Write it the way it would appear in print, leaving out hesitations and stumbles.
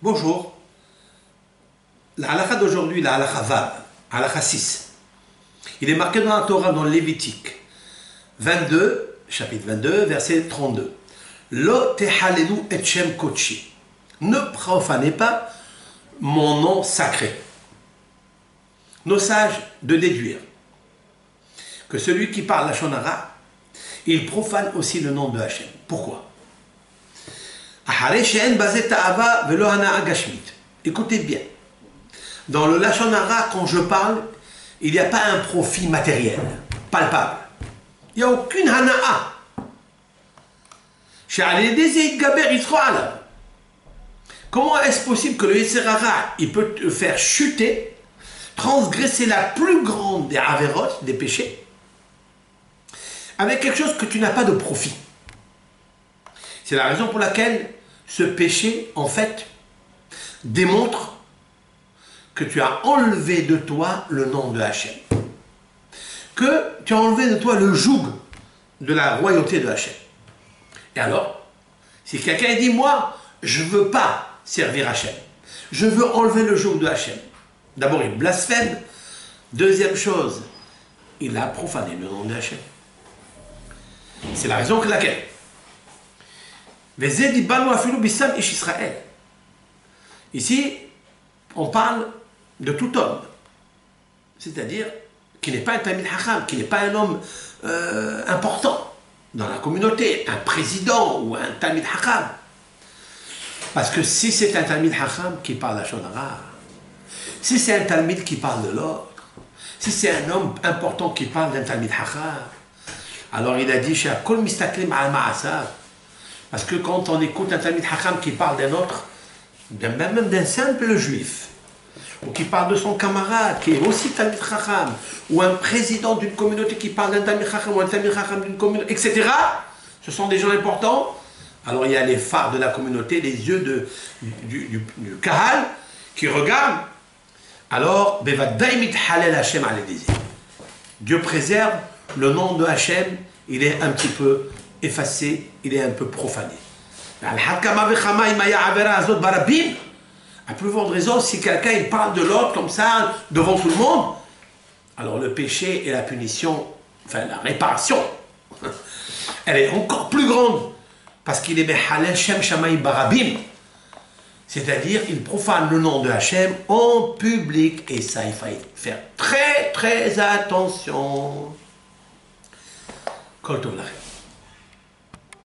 Bonjour. La halakha d'aujourd'hui, la halakha Vav, halakha 6. Il est marqué dans la Torah, dans le Lévitique 22, chapitre 22, verset 32. Lo tehalelu et shem kodeshi. Ne profanez pas mon nom sacré. Nos sages de déduire que celui qui parle lashon hara, il profane aussi le nom de Hachem. Pourquoi? Écoutez bien. Dans le lashon hara, quand je parle, il n'y a pas un profit matériel, palpable. Il n'y a aucune hana'a. Comment est-ce possible que le Yetzer Hara, il peut te faire chuter, transgresser la plus grande des averot, des péchés, avec quelque chose que tu n'as pas de profit? C'est la raison pour laquelle ce péché, en fait, démontre que tu as enlevé de toi le nom de Hachem. Que tu as enlevé de toi le joug de la royauté de Hachem. Et alors, si quelqu'un dit, moi, je ne veux pas servir Hachem, je veux enlever le joug de Hachem. D'abord, il blasphème. Deuxième chose, il a profané le nom de Hachem. C'est la raison pour laquelle. Ici, on parle de tout homme, c'est-à-dire qui n'est pas un Talmid Chacham, qui n'est pas un homme important dans la communauté, un président ou un Talmid Chacham. Parce que si c'est un Talmid Chacham qui parle lashon hara, si c'est un Talmid qui parle de l'autre, si c'est un homme important qui parle d'un Talmid Chacham, alors il a dit She'akol mistaklim al ma'asav. Parce que quand on écoute un Talmid Chacham qui parle d'un autre, même d'un simple juif, ou qui parle de son camarade, qui est aussi Talmid Chacham, ou un président d'une communauté qui parle d'un Talmid Chacham, ou un Talmid Chacham d'une communauté, etc., ce sont des gens importants. Alors il y a les phares de la communauté, les yeux du Kahal, qui regardent. Alors, Dieu préserve le nom de Hachem, il est un petit peu effacé, il est un peu profané. À plus forte raison, si quelqu'un il parle de l'autre comme ça, devant tout le monde, alors le péché et la punition, enfin la réparation, elle est encore plus grande, parce qu'il est Mehalel Shem Shamayim Barabim, c'est-à-dire il profane le nom de Hachem en public, et ça il faut faire très très attention. Kol Tov Lachem.